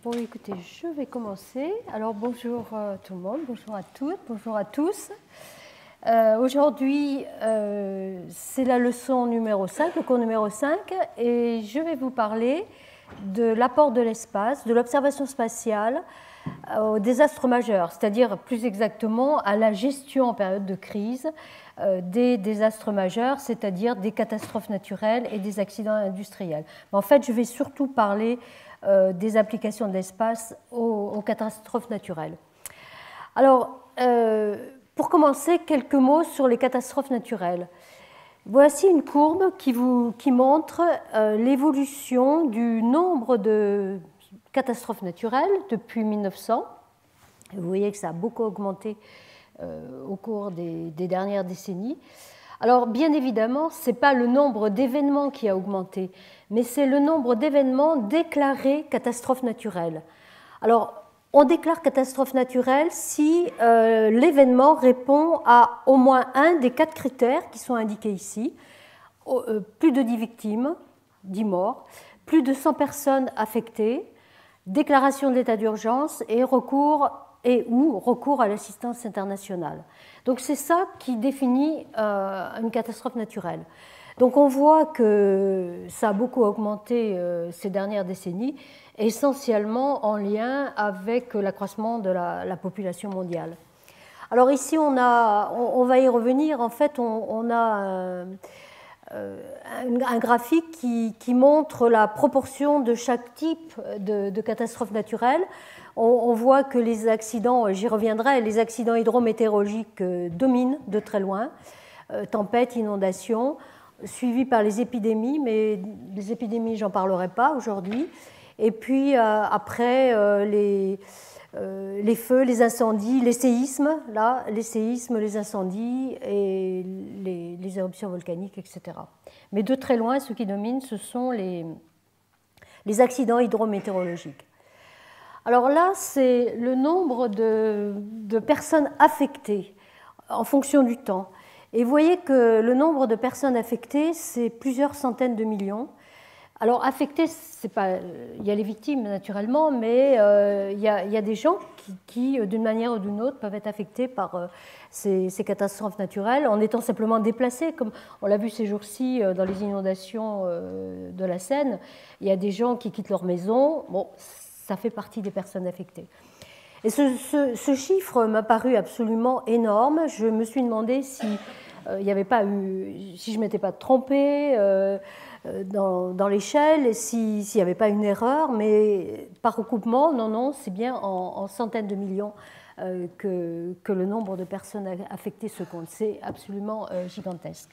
Bon, écoutez, je vais commencer. Alors, bonjour tout le monde, bonjour à toutes, bonjour à tous. Aujourd'hui, c'est la leçon numéro 5, le cours numéro 5, et je vais vous parler de l'apport de l'espace, de l'observation spatiale aux désastres majeurs, c'est-à-dire plus exactement à la gestion en période de crise des désastres majeurs, c'est-à-dire des catastrophes naturelles et des accidents industriels. Mais en fait, je vais surtout parler des applications de l'espace aux catastrophes naturelles. Alors, pour commencer, quelques mots sur les catastrophes naturelles. Voici une courbe qui montre l'évolution du nombre de catastrophes naturelles depuis 1900. Vous voyez que ça a beaucoup augmenté au cours des dernières décennies. Alors, bien évidemment, ce n'est pas le nombre d'événements qui a augmenté, mais c'est le nombre d'événements déclarés catastrophes naturelles. Alors, on déclare catastrophe naturelle si l'événement répond à au moins un des 4 critères qui sont indiqués ici. Plus de 10 victimes, 10 morts, plus de 100 personnes affectées, déclaration de l'état d'urgence et recours à l'assistance internationale. Donc c'est ça qui définit une catastrophe naturelle. Donc on voit que ça a beaucoup augmenté ces dernières décennies, essentiellement en lien avec l'accroissement de la population mondiale. Alors ici on va y revenir. En fait, on a un graphique qui montre la proportion de chaque type de catastrophe naturelle. On voit que les accidents, j'y reviendrai, les accidents hydrométéorologiques dominent de très loin, tempêtes, inondations, suivis par les épidémies, mais les épidémies, j'en parlerai pas aujourd'hui. Et puis après, les feux, les incendies, les séismes, les incendies et les éruptions volcaniques, etc. Mais de très loin, ce qui domine, ce sont les accidents hydrométéorologiques. Alors là, c'est le nombre de personnes affectées en fonction du temps. Et vous voyez que le nombre de personnes affectées, c'est plusieurs centaines de millions. Alors affectées, c'est pas, il y a les victimes naturellement, mais il y a des gens qui d'une manière ou d'une autre, peuvent être affectés par ces catastrophes naturelles en étant simplement déplacés, comme on l'a vu ces jours-ci dans les inondations de la Seine. Il y a des gens qui quittent leur maison. Bon, ça fait partie des personnes affectées. Et ce chiffre m'a paru absolument énorme. Je me suis demandé si il n'y avait pas eu, si je ne m'étais pas trompée dans l'échelle, et s'il n'y avait pas une erreur, mais par recoupement, non, c'est bien en centaines de millions que le nombre de personnes affectées se compte. C'est absolument gigantesque.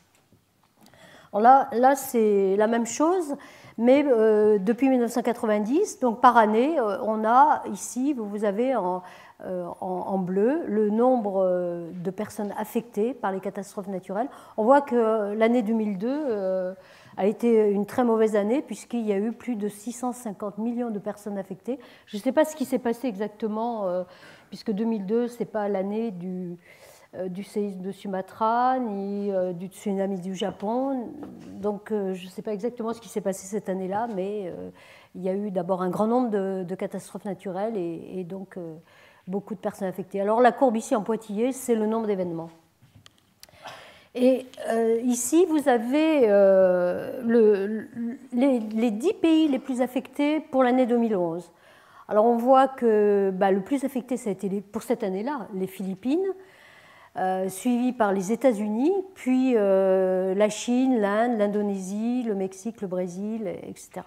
Alors là c'est la même chose, mais depuis 1990, donc par année, on a ici, vous avez en bleu le nombre de personnes affectées par les catastrophes naturelles. On voit que l'année 2002 a été une très mauvaise année puisqu'il y a eu plus de 650 millions de personnes affectées. Je ne sais pas ce qui s'est passé exactement, puisque 2002, ce n'est pas l'année du séisme de Sumatra, ni du tsunami du Japon. Donc je ne sais pas exactement ce qui s'est passé cette année-là, mais il y a eu d'abord un grand nombre de catastrophes naturelles et donc beaucoup de personnes affectées. Alors la courbe ici en pointillé, c'est le nombre d'événements. Et ici, vous avez les 10 pays les plus affectés pour l'année 2011. Alors on voit que le plus affecté, ça a été pour cette année-là, les Philippines, suivi par les États-Unis, puis la Chine, l'Inde, l'Indonésie, le Mexique, le Brésil, etc.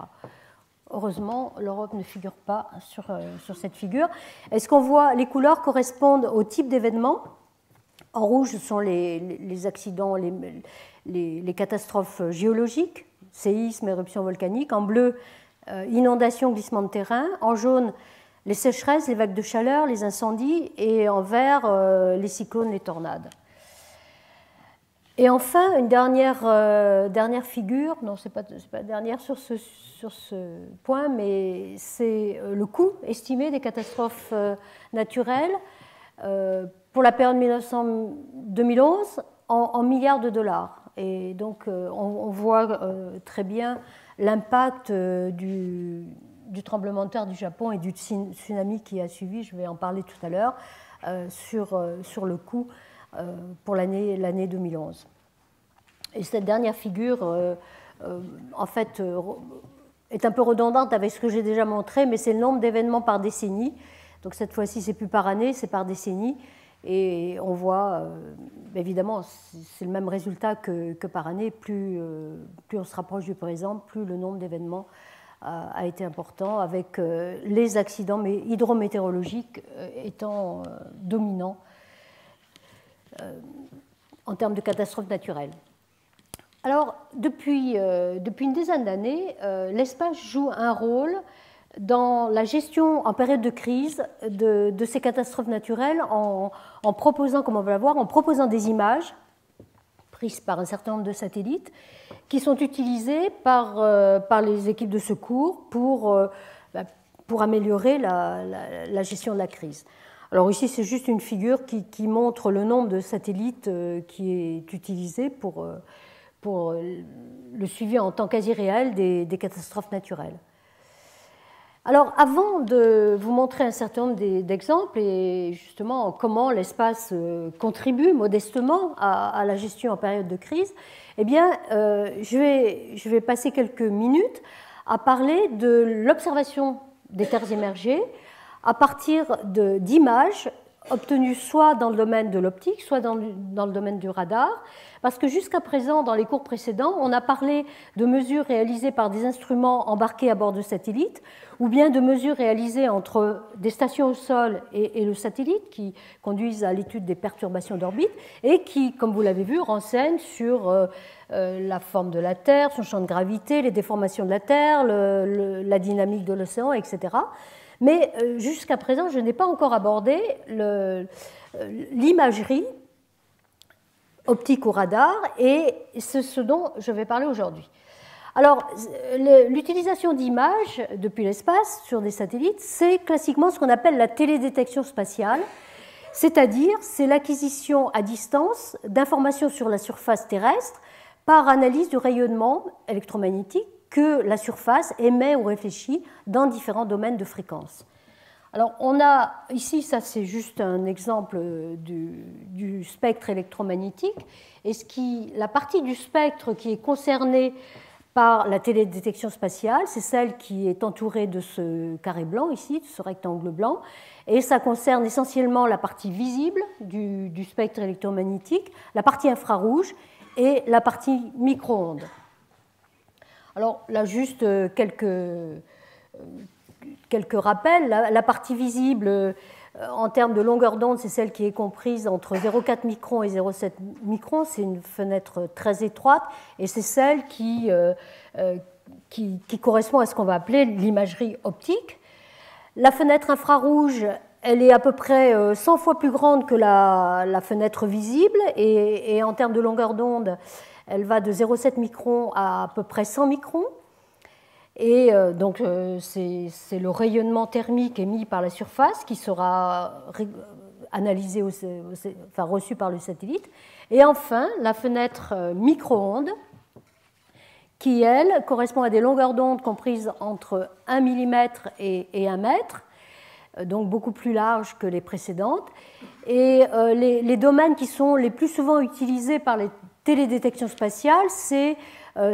Heureusement, l'Europe ne figure pas sur cette figure. Est-ce qu'on voit les couleurs correspondent au type d'événement? En rouge, ce sont les accidents, les catastrophes géologiques, séismes, éruptions volcaniques. En bleu, inondations, glissements de terrain. En jaune, les sécheresses, les vagues de chaleur, les incendies. Et en vert, les cyclones, les tornades. Et enfin, une dernière figure, non, c'est pas dernière sur ce point, mais c'est le coût estimé des catastrophes naturelles pour la période 2011 en milliards de dollars. Et donc, on voit très bien l'impact du tremblement de terre du Japon et du tsunami qui a suivi, je vais en parler tout à l'heure, sur le coût pour l'année 2011. Et cette dernière figure, en fait, est un peu redondante avec ce que j'ai déjà montré, mais c'est le nombre d'événements par décennie. Donc cette fois-ci, c'est plus par année, c'est par décennie. Et on voit, évidemment, c'est le même résultat que par année. Plus on se rapproche du présent, plus le nombre d'événements a été important, avec les accidents hydrométéorologiques étant dominants en termes de catastrophes naturelles. Alors, depuis une dizaine d'années, l'espace joue un rôle dans la gestion en période de crise de ces catastrophes naturelles en proposant, comme on va le voir, en proposant des images prises par un certain nombre de satellites qui sont utilisées par les équipes de secours pour améliorer la gestion de la crise. Alors ici, c'est juste une figure qui montre le nombre de satellites qui est utilisé pour le suivi en temps quasi réel des catastrophes naturelles. Alors, avant de vous montrer un certain nombre d'exemples et justement comment l'espace contribue modestement à la gestion en période de crise, eh bien, je vais passer quelques minutes à parler de l'observation des terres émergées à partir d'images obtenues soit dans le domaine de l'optique, soit dans le domaine du radar, parce que jusqu'à présent, dans les cours précédents, on a parlé de mesures réalisées par des instruments embarqués à bord de satellites, ou bien de mesures réalisées entre des stations au sol et le satellite, qui conduisent à l'étude des perturbations d'orbite, et qui, comme vous l'avez vu, renseignent sur la forme de la Terre, son champ de gravité, les déformations de la Terre, la dynamique de l'océan, etc. Mais jusqu'à présent, je n'ai pas encore abordé l'imagerie optique au radar, et c'est ce dont je vais parler aujourd'hui. Alors, l'utilisation d'images depuis l'espace sur des satellites, c'est classiquement ce qu'on appelle la télédétection spatiale, c'est-à-dire c'est l'acquisition à distance d'informations sur la surface terrestre par analyse du rayonnement électromagnétique que la surface émet ou réfléchit dans différents domaines de fréquence. Alors, on a ici, ça c'est juste un exemple du spectre électromagnétique, et la partie du spectre qui est concernée par la télédétection spatiale, c'est celle qui est entourée de ce carré blanc ici, de ce rectangle blanc, et ça concerne essentiellement la partie visible du spectre électromagnétique, la partie infrarouge et la partie micro-ondes. Alors là, juste quelques rappels. La partie visible, en termes de longueur d'onde, c'est celle qui est comprise entre 0,4 microns et 0,7 microns. C'est une fenêtre très étroite et c'est celle qui correspond à ce qu'on va appeler l'imagerie optique. La fenêtre infrarouge, elle est à peu près 100 fois plus grande que la fenêtre visible et en termes de longueur d'onde, elle va de 0,7 microns à peu près 100 microns. Et donc, c'est le rayonnement thermique émis par la surface qui sera analysé, enfin reçu par le satellite. Et enfin, la fenêtre micro-ondes, qui, elle, correspond à des longueurs d'onde comprises entre 1 mm et 1 mètre, donc beaucoup plus larges que les précédentes. Et les domaines qui sont les plus souvent utilisés par les télédétections spatiales, c'est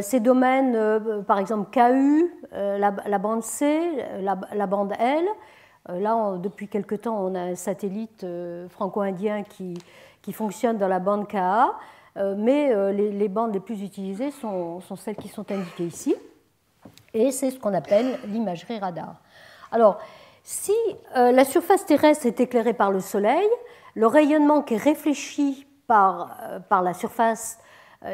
ces domaines, par exemple KU, la bande C, la bande L. Là, depuis quelque temps, on a un satellite franco-indien qui fonctionne dans la bande KA, mais les bandes les plus utilisées sont celles qui sont indiquées ici. Et c'est ce qu'on appelle l'imagerie radar. Alors, si la surface terrestre est éclairée par le Soleil, le rayonnement qui est réfléchi par la surface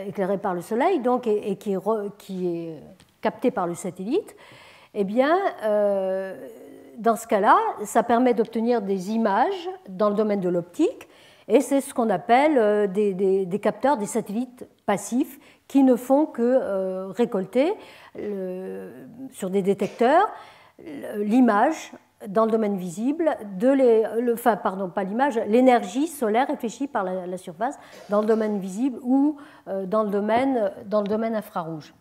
éclairée par le Soleil, donc, et qui est capté par le satellite, eh bien, dans ce cas-là, ça permet d'obtenir des images dans le domaine de l'optique, et c'est ce qu'on appelle des capteurs, des satellites passifs, qui ne font que récolter sur des détecteurs l'image dans le domaine visible, pas l'image, l'énergie solaire réfléchie par la surface dans le domaine visible ou dans le domaine infrarouge.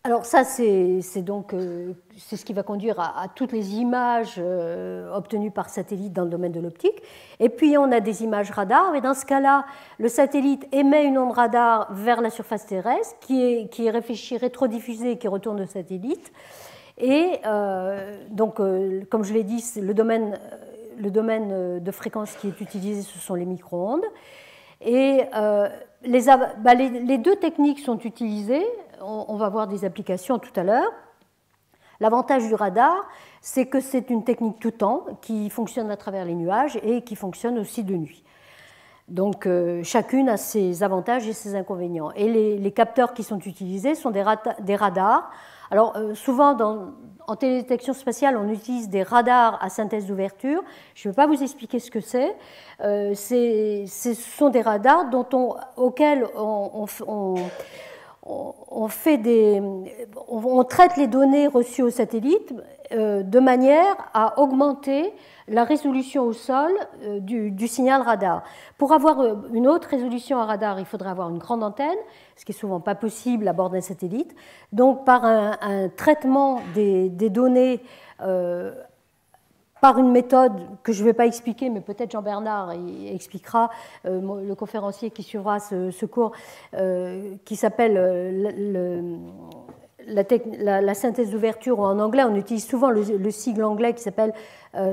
Alors ça, c'est ce qui va conduire à toutes les images obtenues par satellite dans le domaine de l'optique. Et puis on a des images radar, mais dans ce cas-là, le satellite émet une onde radar vers la surface terrestre qui est réfléchie, rétrodiffusée et qui retourne au satellite. Et donc, comme je l'ai dit, le domaine de fréquence qui est utilisé, ce sont les micro-ondes. Et les deux techniques sont utilisées. On va voir des applications tout à l'heure. L'avantage du radar, c'est que c'est une technique tout temps qui fonctionne à travers les nuages et qui fonctionne aussi de nuit. Donc chacune a ses avantages et ses inconvénients. Et les capteurs qui sont utilisés sont des radars. Alors souvent en télédétection spatiale, on utilise des radars à synthèse d'ouverture. Je ne vais pas vous expliquer ce que c'est. Ce sont des radars auxquels on traite les données reçues au satellite de manière à augmenter la résolution au sol du signal radar. Pour avoir une haute résolution à radar, il faudrait avoir une grande antenne, ce qui n'est souvent pas possible à bord d'un satellite. Donc par un traitement des données par une méthode que je ne vais pas expliquer, mais peut-être Jean-Bernard expliquera, le conférencier qui suivra ce cours, qui s'appelle la synthèse d'ouverture, ou en anglais, on utilise souvent le sigle anglais qui s'appelle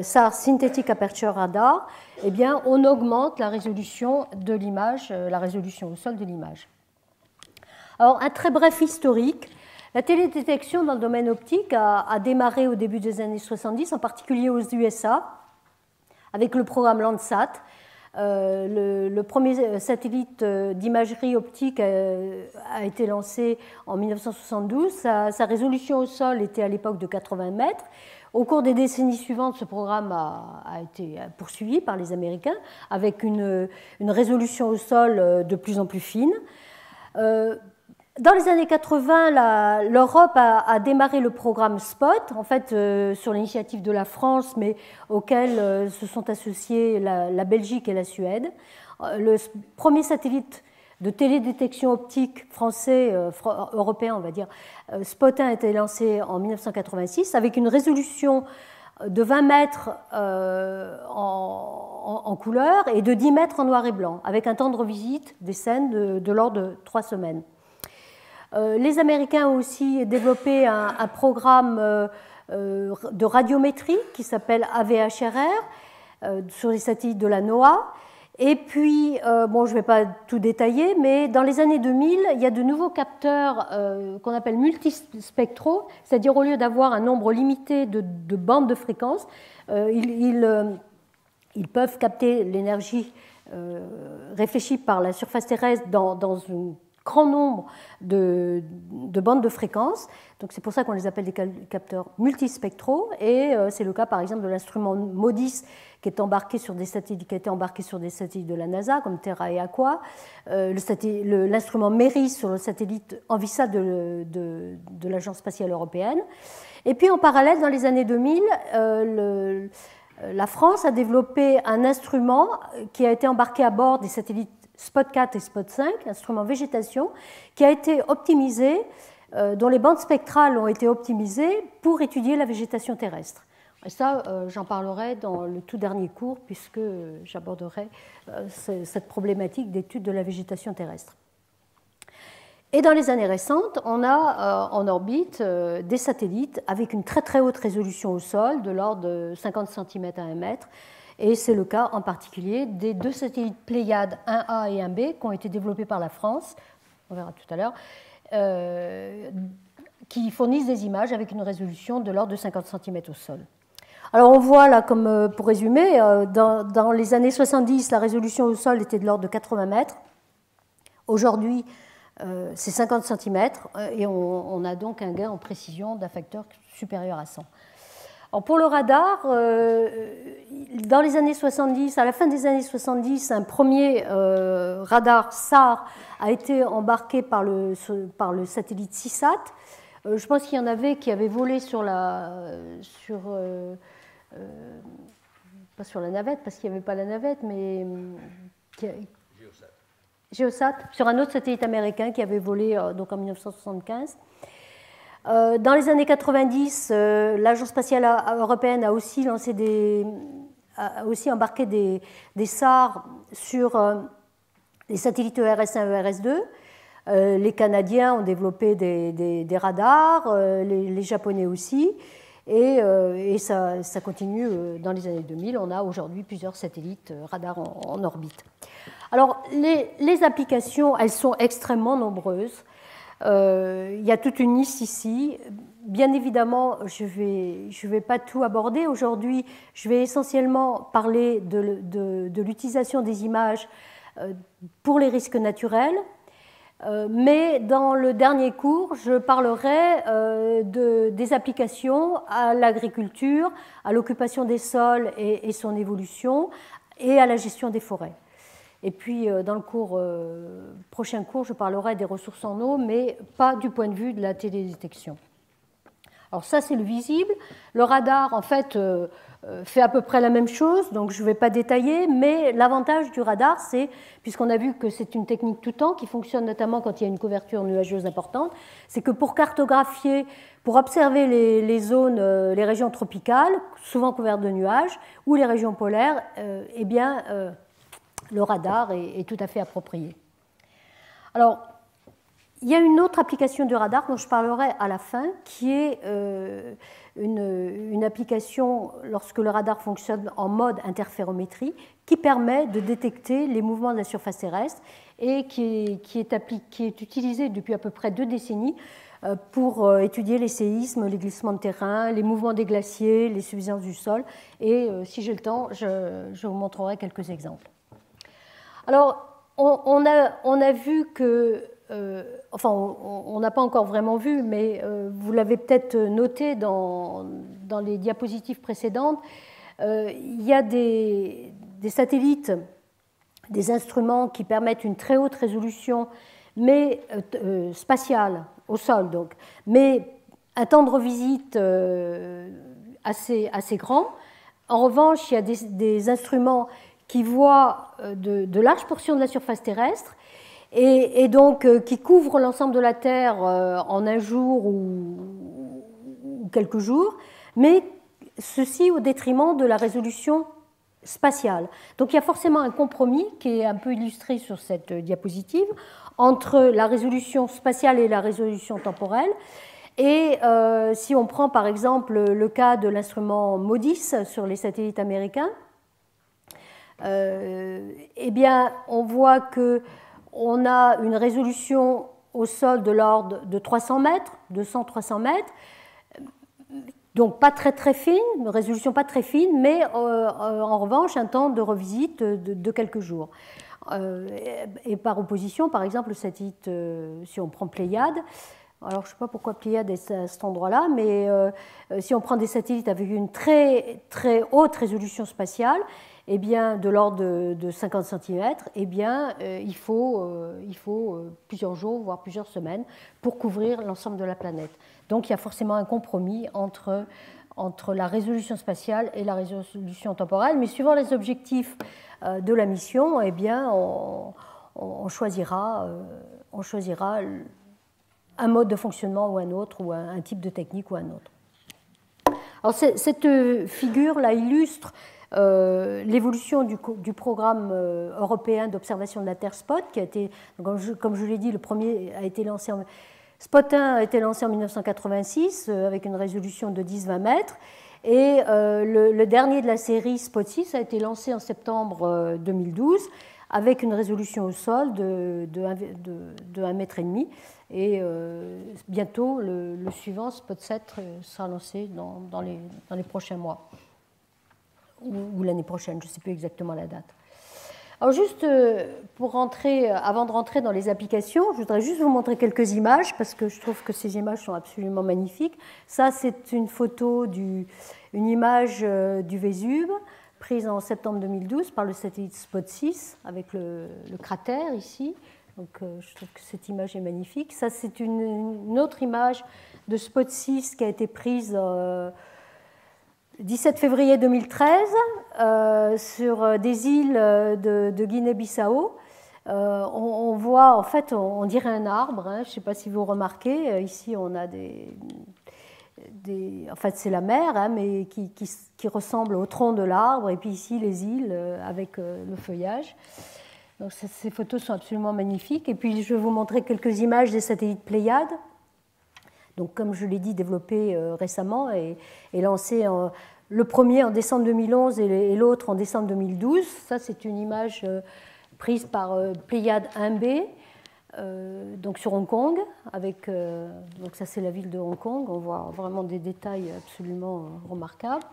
SAR, Synthetic Aperture Radar. Eh bien, on augmente la résolution de l'image, la résolution au sol de l'image. Alors, un très bref historique. La télédétection dans le domaine optique a démarré au début des années 70, en particulier aux USA, avec le programme Landsat. Le premier satellite d'imagerie optique a été lancé en 1972. Sa résolution au sol était à l'époque de 80 mètres. Au cours des décennies suivantes, ce programme a été poursuivi par les Américains avec une résolution au sol de plus en plus fine. Dans les années 80, l'Europe a démarré le programme SPOT, en fait sur l'initiative de la France, mais auquel se sont associés la Belgique et la Suède. Le premier satellite de télédétection optique français, européen, on va dire, SPOT 1 a été lancé en 1986 avec une résolution de 20 mètres en couleur et de 10 mètres en noir et blanc, avec un temps de revisite des scènes de l'ordre de 3 semaines. Les Américains ont aussi développé un programme de radiométrie qui s'appelle AVHRR sur les satellites de la NOAA. Et puis, bon, je ne vais pas tout détailler, mais dans les années 2000, il y a de nouveaux capteurs qu'on appelle multispectraux, c'est-à-dire au lieu d'avoir un nombre limité de bandes de fréquences, ils peuvent capter l'énergie réfléchie par la surface terrestre dans un grand nombre de bandes de fréquences. Donc c'est pour ça qu'on les appelle des capteurs multispectraux. Et c'est le cas par exemple de l'instrument MODIS qui est embarqué sur des satellites, qui a été embarqué sur des satellites de la NASA comme Terra et Aqua, l'instrument MERIS sur le satellite Envisa de l'Agence spatiale européenne. Et puis en parallèle, dans les années 2000, la France a développé un instrument qui a été embarqué à bord des satellites Spot 4 et Spot 5, instrument végétation, qui a été optimisé, dont les bandes spectrales ont été optimisées pour étudier la végétation terrestre. Et ça, j'en parlerai dans le tout dernier cours, puisque j'aborderai cette problématique d'étude de la végétation terrestre. Et dans les années récentes, on a en orbite des satellites avec une très très haute résolution au sol, de l'ordre de 50 cm à 1 mètre. Et c'est le cas en particulier des deux satellites Pléiades 1A et 1B qui ont été développés par la France, on verra tout à l'heure, qui fournissent des images avec une résolution de l'ordre de 50 cm au sol. Alors on voit là, comme pour résumer, dans les années 70, la résolution au sol était de l'ordre de 80 mètres. Aujourd'hui, c'est 50 cm et on a donc un gain en précision d'un facteur supérieur à 100. Alors pour le radar, dans les années 70, à la fin des années 70, un premier radar SAR a été embarqué par le satellite CISAT. Je pense qu'il y en avait qui avaient volé pas sur la navette, parce qu'il n'y avait pas la navette, mais Géosat, sur un autre satellite américain qui avait volé donc en 1975. Dans les années 90, l'Agence spatiale européenne a aussi embarqué des SAR sur les satellites ERS-1 et ERS-2. Les Canadiens ont développé des radars, les Japonais aussi, et ça continue dans les années 2000. On a aujourd'hui plusieurs satellites radars en orbite. Alors, les applications, elles sont extrêmement nombreuses. Il y a toute une liste ici. Bien évidemment, je vais pas tout aborder. Aujourd'hui, je vais essentiellement parler de l'utilisation des images pour les risques naturels. Mais dans le dernier cours, je parlerai des applications à l'agriculture, à l'occupation des sols et son évolution, et à la gestion des forêts. Et puis, dans le prochain cours, je parlerai des ressources en eau, mais pas du point de vue de la télédétection. Alors ça, c'est le visible. Le radar, en fait, fait à peu près la même chose, donc je ne vais pas détailler, mais l'avantage du radar, c'est, puisqu'on a vu que c'est une technique tout temps qui fonctionne notamment quand il y a une couverture nuageuse importante, c'est que pour cartographier, pour observer les zones, les régions tropicales, souvent couvertes de nuages, ou les régions polaires, eh bien, le radar est tout à fait approprié. Alors, il y a une autre application du radar dont je parlerai à la fin, qui est une application lorsque le radar fonctionne en mode interférométrie, qui permet de détecter les mouvements de la surface terrestre et qui est utilisée depuis à peu près 2 décennies pour étudier les séismes, les glissements de terrain, les mouvements des glaciers, les suffisances du sol. Et si j'ai le temps, je vous montrerai quelques exemples. Alors, on a vu que, enfin, on n'a pas encore vraiment vu, mais vous l'avez peut-être noté dans les diapositives précédentes, il y a des satellites, des instruments qui permettent une très haute résolution, mais spatiale, au sol donc, mais un temps de revisite assez grand. En revanche, il y a des instruments qui voient de larges portions de la surface terrestre et donc qui couvrent l'ensemble de la Terre en un jour ou quelques jours, mais ceci au détriment de la résolution spatiale. Donc il y a forcément un compromis qui est un peu illustré sur cette diapositive entre la résolution spatiale et la résolution temporelle. Et si on prend par exemple le cas de l'instrument MODIS sur les satellites américains, eh bien, on voit qu'on a une résolution au sol de l'ordre de 300 mètres, 200-300 mètres, donc pas très fine, une résolution pas très fine, mais en revanche un temps de revisite de quelques jours. Et par opposition, par exemple, le satellite, si on prend Pléiade, alors je ne sais pas pourquoi Pléiade est à cet endroit-là, mais si on prend des satellites avec une très haute résolution spatiale, eh bien, de l'ordre de 50 cm, eh bien, il faut plusieurs jours, voire plusieurs semaines, pour couvrir l'ensemble de la planète. Donc, il y a forcément un compromis entre la résolution spatiale et la résolution temporelle, mais suivant les objectifs de la mission, eh bien, on choisira un mode de fonctionnement ou un autre, ou un type de technique ou un autre. Alors, cette figure-là illustre l'évolution du programme européen d'observation de la Terre SPOT, qui a été, comme je l'ai dit, le premier a été lancé SPOT 1 a été lancé en 1986 avec une résolution de 10-20 mètres, et le dernier de la série SPOT 6 a été lancé en septembre 2012 avec une résolution au sol de 1,5 mètre, et bientôt le suivant, SPOT 7, sera lancé dans les prochains mois, ou l'année prochaine, je ne sais plus exactement la date. Alors juste avant de rentrer dans les applications, je voudrais juste vous montrer quelques images, parce que je trouve que ces images sont absolument magnifiques. Ça, c'est une photo, une image du Vésuve, prise en septembre 2012 par le satellite SPOT 6, avec le cratère ici. Donc je trouve que cette image est magnifique. Ça, c'est une autre image de SPOT 6 qui a été prise le 17 février 2013 sur des îles de Guinée-Bissau. On voit, en fait, on dirait un arbre, hein, je ne sais pas si vous remarquez, ici on a en fait c'est la mer, hein, mais qui ressemble au tronc de l'arbre, et puis ici les îles avec le feuillage. Donc ces photos sont absolument magnifiques. Et puis je vais vous montrer quelques images des satellites Pléiades. Donc comme je l'ai dit, développé récemment et lancé le premier en décembre 2011 et l'autre en décembre 2012. Ça c'est une image prise par Pléiade 1B. Donc sur Hong Kong, donc ça c'est la ville de Hong Kong, on voit vraiment des détails absolument remarquables.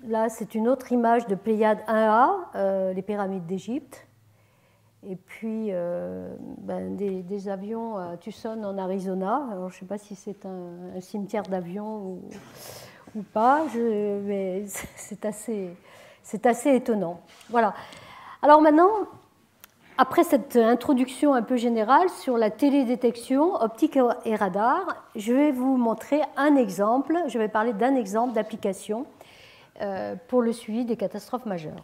Là c'est une autre image de Pléiade 1A, les pyramides d'Égypte, et puis des avions à Tucson en Arizona. Alors, je ne sais pas si c'est un cimetière d'avions ou pas, mais c'est assez étonnant. Voilà. Alors maintenant, après cette introduction un peu générale sur la télédétection optique et radar, je vais vous montrer un exemple, je vais parler d'un exemple d'application pour le suivi des catastrophes majeures.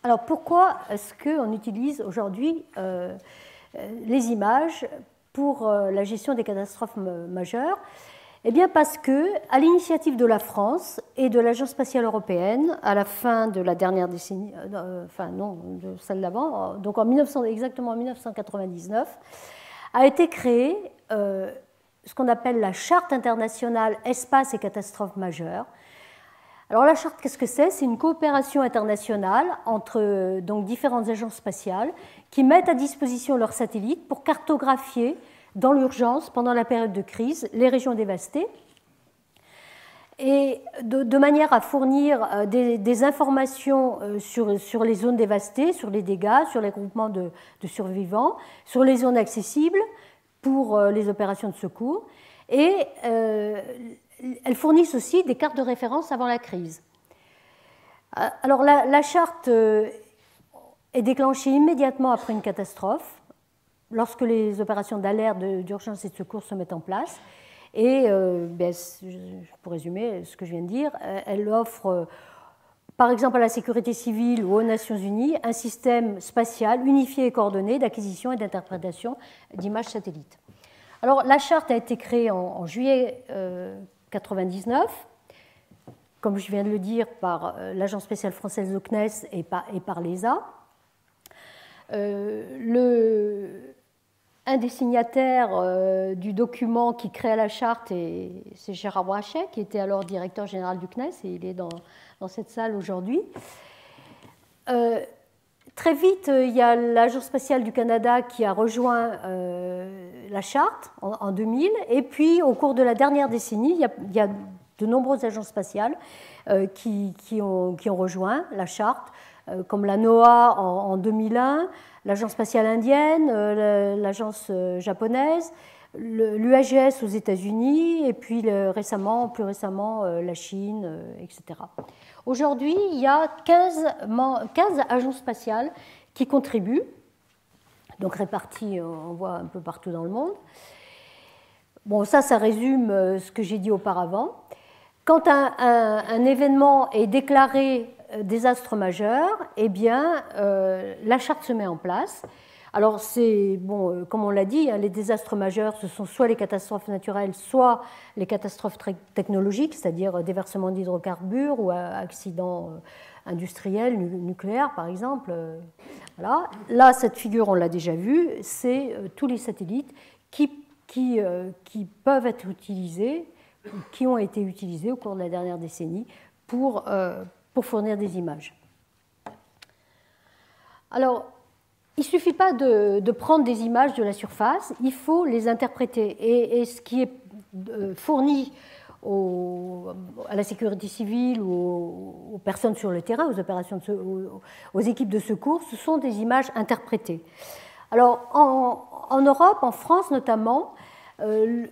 Alors pourquoi est-ce qu'on utilise aujourd'hui les images pour la gestion des catastrophes majeures? Eh bien parce que, à l'initiative de la France et de l'Agence spatiale européenne, à la fin de la dernière décennie, de celle d'avant, donc exactement en 1999, a été créée ce qu'on appelle la Charte internationale espace et catastrophes majeures. Alors la charte, qu'est-ce que c'est? C'est une coopération internationale entre donc différentes agences spatiales qui mettent à disposition leurs satellites pour cartographier dans l'urgence, pendant la période de crise, les régions dévastées, et de manière à fournir des informations sur les zones dévastées, sur les dégâts, sur les groupements de survivants, sur les zones accessibles pour les opérations de secours, et elles fournissent aussi des cartes de référence avant la crise. Alors la charte est déclenchée immédiatement après une catastrophe, lorsque les opérations d'alerte, d'urgence et de secours se mettent en place. Et, pour résumer ce que je viens de dire, elle offre, par exemple à la sécurité civile ou aux Nations Unies, un système spatial unifié et coordonné d'acquisition et d'interprétation d'images satellites. Alors, la charte a été créée en juillet 1999, comme je viens de le dire, par l'Agence spatiale française au CNES et par l'ESA. Un des signataires du document qui crée la charte, c'est Gérard Brachet, qui était alors directeur général du CNES, et il est dans cette salle aujourd'hui. Très vite, il y a l'Agence spatiale du Canada qui a rejoint la charte en 2000, et puis au cours de la dernière décennie, il y a de nombreuses agences spatiales qui ont rejoint la charte, comme la NOAA en 2001, l'Agence spatiale indienne, l'Agence japonaise, l'UAGS aux États-Unis, et puis plus récemment la Chine, etc. Aujourd'hui, il y a 15 agences spatiales qui contribuent, donc réparties, on voit un peu partout dans le monde. Bon, ça résume ce que j'ai dit auparavant. Quand un événement est déclaré désastre majeur, eh bien, la charte se met en place. Alors, comme on l'a dit, les désastres majeurs, ce sont soit les catastrophes naturelles, soit les catastrophes technologiques, c'est-à-dire déversement d'hydrocarbures ou accidents industriels, nucléaires, par exemple. Voilà. Là, cette figure, on l'a déjà vue, c'est tous les satellites qui peuvent être utilisés, qui ont été utilisés au cours de la dernière décennie pour fournir des images. Alors, il ne suffit pas de prendre des images de la surface, il faut les interpréter. Et ce qui est fourni à la sécurité civile ou aux personnes sur le terrain, aux équipes de secours, ce sont des images interprétées. Alors, en Europe, en France notamment, il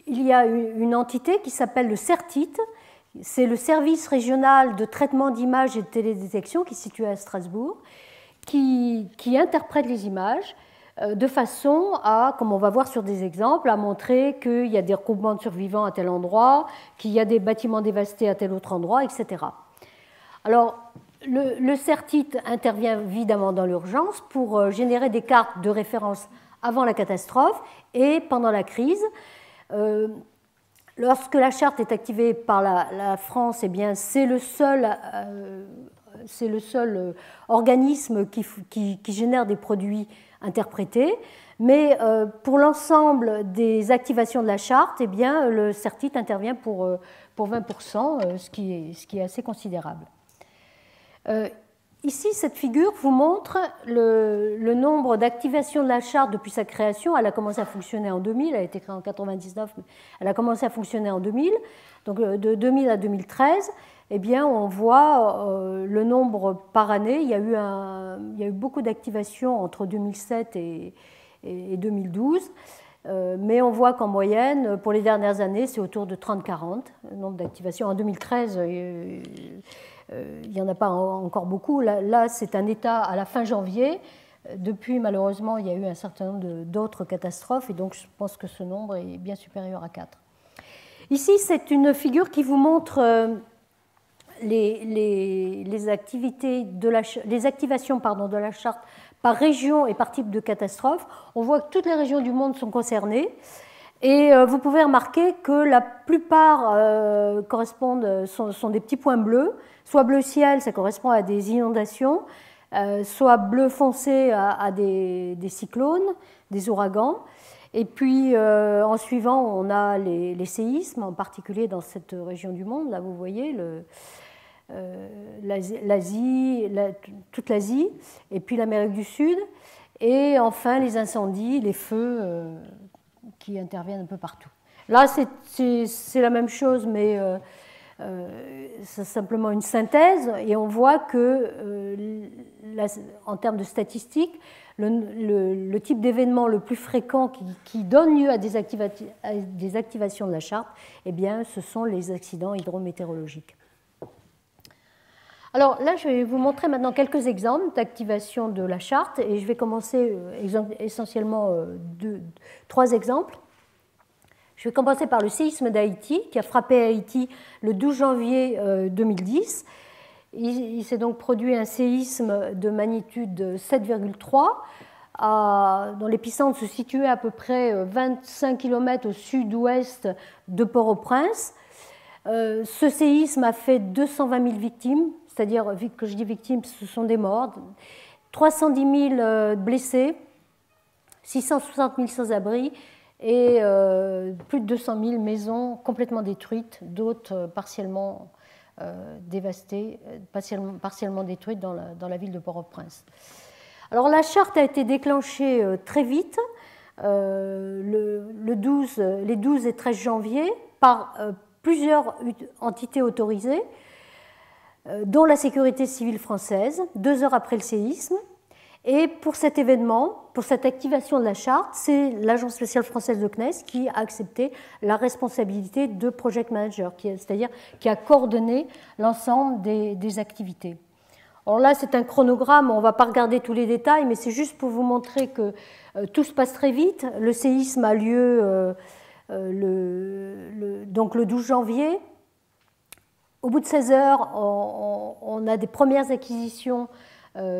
y a une entité qui s'appelle le CERTIT. C'est le service régional de traitement d'images et de télédétection qui est situé à Strasbourg, qui interprète les images de façon à, comme on va voir sur des exemples, à montrer qu'il y a des regroupements de survivants à tel endroit, qu'il y a des bâtiments dévastés à tel autre endroit, etc. Alors, le CERTIT intervient évidemment dans l'urgence pour générer des cartes de référence avant la catastrophe et pendant la crise. Lorsque la charte est activée par la France, eh bien, c'est le seul organisme qui génère des produits interprétés. Mais pour l'ensemble des activations de la charte, eh bien, le CERTIT intervient pour 20%, ce qui est assez considérable. Ici, cette figure vous montre le nombre d'activations de la charte depuis sa création. Elle a commencé à fonctionner en 2000, elle a été créée en 1999, mais elle a commencé à fonctionner en 2000. Donc de 2000 à 2013, eh bien, on voit le nombre par année. Il y a eu beaucoup d'activations entre 2007 et 2012. Mais on voit qu'en moyenne, pour les dernières années, c'est autour de 30-40, le nombre d'activations. En 2013, il n'y en a pas encore beaucoup. Là, c'est un état à la fin janvier. Depuis, malheureusement, il y a eu un certain nombre d'autres catastrophes, et donc je pense que ce nombre est bien supérieur à 4. Ici, c'est une figure qui vous montre les activations de la charte par région et par type de catastrophe. On voit que toutes les régions du monde sont concernées. Et vous pouvez remarquer que la plupart sont des petits points bleus. Soit bleu ciel, ça correspond à des inondations, soit bleu foncé à des cyclones, des ouragans. Et puis en suivant, on a les séismes, en particulier dans cette région du monde. Là, vous voyez toute l'Asie, et puis l'Amérique du Sud. Et enfin, les incendies, les feux qui interviennent un peu partout. Là, c'est la même chose, mais c'est simplement une synthèse, et on voit que, en termes de statistiques, le type d'événement le plus fréquent qui donne lieu à des activations de la charte, eh bien, ce sont les accidents hydrométéorologiques. Alors là, je vais vous montrer maintenant quelques exemples d'activation de la charte, et je vais commencer essentiellement 3 exemples. Je vais commencer par le séisme d'Haïti, qui a frappé Haïti le 12 janvier 2010. Il s'est donc produit un séisme de magnitude 7,3, dont l'épicentre se situait à peu près 25 km au sud-ouest de Port-au-Prince. Ce séisme a fait 220 000 victimes, c'est-à-dire, que je dis victimes, ce sont des morts, 310 000 blessés, 660 000 sans-abri, et plus de 200 000 maisons complètement détruites, d'autres partiellement dévastées, partiellement détruites dans la ville de Port-au-Prince. Alors la charte a été déclenchée très vite, les 12 et 13 janvier, par plusieurs entités autorisées, dont la sécurité civile française, 2 heures après le séisme. Et pour cet événement, pour cette activation de la charte, c'est l'Agence spéciale française de CNES qui a accepté la responsabilité de project manager, c'est-à-dire qui a coordonné l'ensemble des activités. Alors là, c'est un chronogramme, on ne va pas regarder tous les détails, mais c'est juste pour vous montrer que tout se passe très vite. Le séisme a lieu donc le 12 janvier. Au bout de 16 heures, on a des premières acquisitions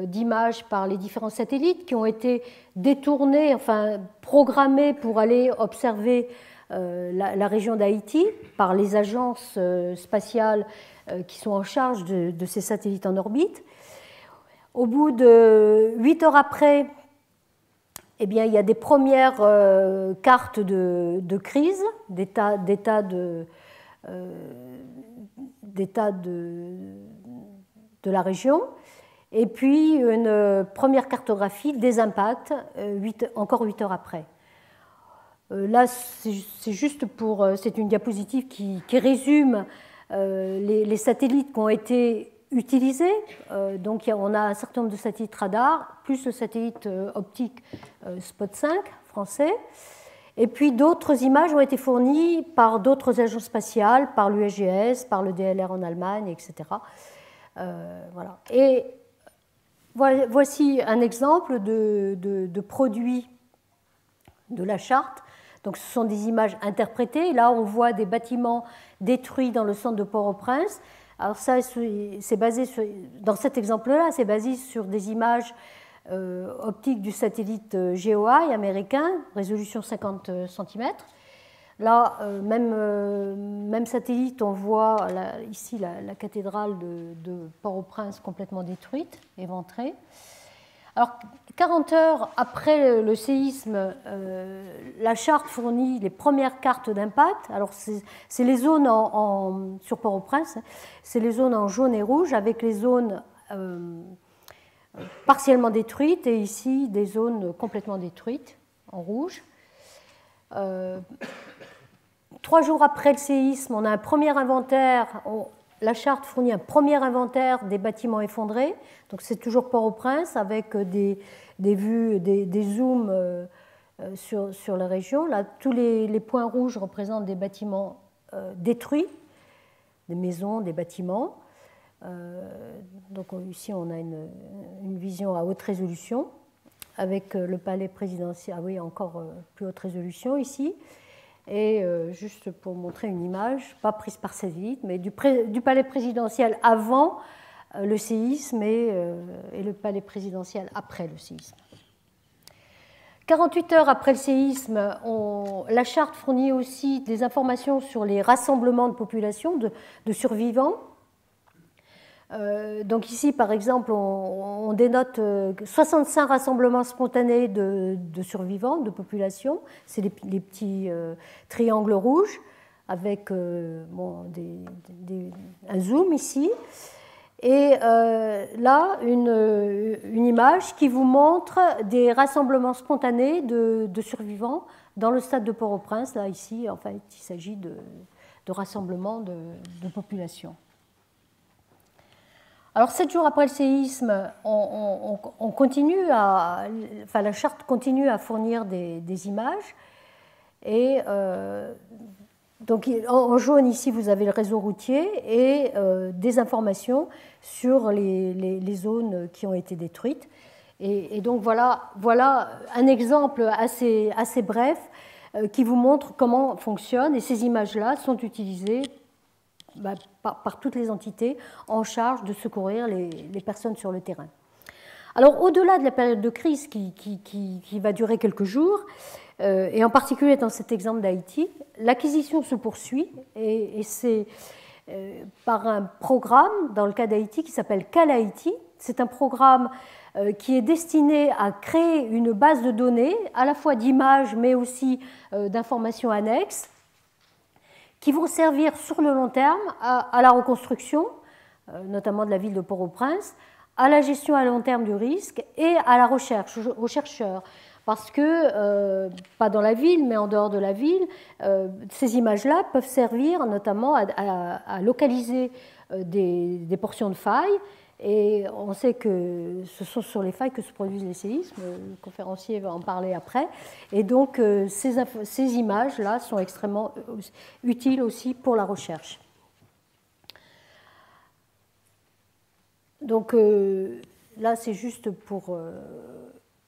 d'images par les différents satellites qui ont été détournés, enfin programmés pour aller observer la région d'Haïti par les agences spatiales qui sont en charge de ces satellites en orbite. Au bout de 8 heures après, eh bien, il y a des premières cartes de crise, d'état de la région, et puis une première cartographie des impacts encore 8 heures après. Là, c'est une diapositive qui résume les satellites qui ont été utilisés. Donc on a un certain nombre de satellites radars, plus le satellite optique Spot 5 français. Et puis d'autres images ont été fournies par d'autres agences spatiales, par l'USGS, par le DLR en Allemagne, etc. Voilà. Et voici un exemple de produit de la charte. Donc ce sont des images interprétées. Là, on voit des bâtiments détruits dans le centre de Port-au-Prince, Alors ça, c'est basé sur, dans cet exemple-là, c'est basé sur des images optiques du satellite GEOEYE américain, résolution 50 cm. Là, même satellite, on voit ici la cathédrale de Port-au-Prince complètement détruite, éventrée. Alors, 40 heures après le séisme, la charte fournit les premières cartes d'impact. Alors, c'est les zones sur Port-au-Prince, c'est les zones en jaune et rouge, avec les zones partiellement détruites, et ici, des zones complètement détruites, en rouge. 3 jours après le séisme, on a un premier inventaire. La charte fournit un premier inventaire des bâtiments effondrés. Donc c'est toujours Port-au-Prince avec des vues, des zooms sur la région. Là, tous les points rouges représentent des bâtiments détruits, des maisons, des bâtiments. Donc ici, on a une vision à haute résolution avec le palais présidentiel. Ah oui, encore plus haute résolution ici. Et juste pour montrer une image, pas prise par satellite, mais du palais présidentiel avant le séisme et le palais présidentiel après le séisme. 48 heures après le séisme, la charte fournit aussi des informations sur les rassemblements de population, de survivants. Donc ici, par exemple, on dénote 65 rassemblements spontanés de survivants, de population. C'est les petits triangles rouges avec un zoom ici. Et là, une image qui vous montre des rassemblements spontanés de survivants dans le stade de Port-au-Prince. Là, ici, en fait, il s'agit de rassemblements de population. Alors, 7 jours après le séisme, on continue la charte continue à fournir des images. Et donc, en jaune, ici, vous avez le réseau routier et des informations sur les zones qui ont été détruites. Et donc, voilà un exemple assez bref qui vous montre comment fonctionne. Et ces images-là sont utilisées par toutes les entités en charge de secourir les personnes sur le terrain. Alors, au-delà de la période de crise qui va durer quelques jours, et en particulier dans cet exemple d'Haïti, l'acquisition se poursuit, et c'est par un programme, dans le cas d'Haïti, qui s'appelle Cal-Haïti. C'est un programme qui est destiné à créer une base de données, à la fois d'images, mais aussi d'informations annexes, qui vont servir sur le long terme à la reconstruction, notamment de la ville de Port-au-Prince, à la gestion à long terme du risque et à la recherche, aux chercheurs. Parce que, pas dans la ville, mais en dehors de la ville, ces images-là peuvent servir notamment à localiser des portions de failles. Et on sait que ce sont sur les failles que se produisent les séismes, le conférencier va en parler après. Et donc ces images-là sont extrêmement utiles aussi pour la recherche. Donc là, c'est juste pour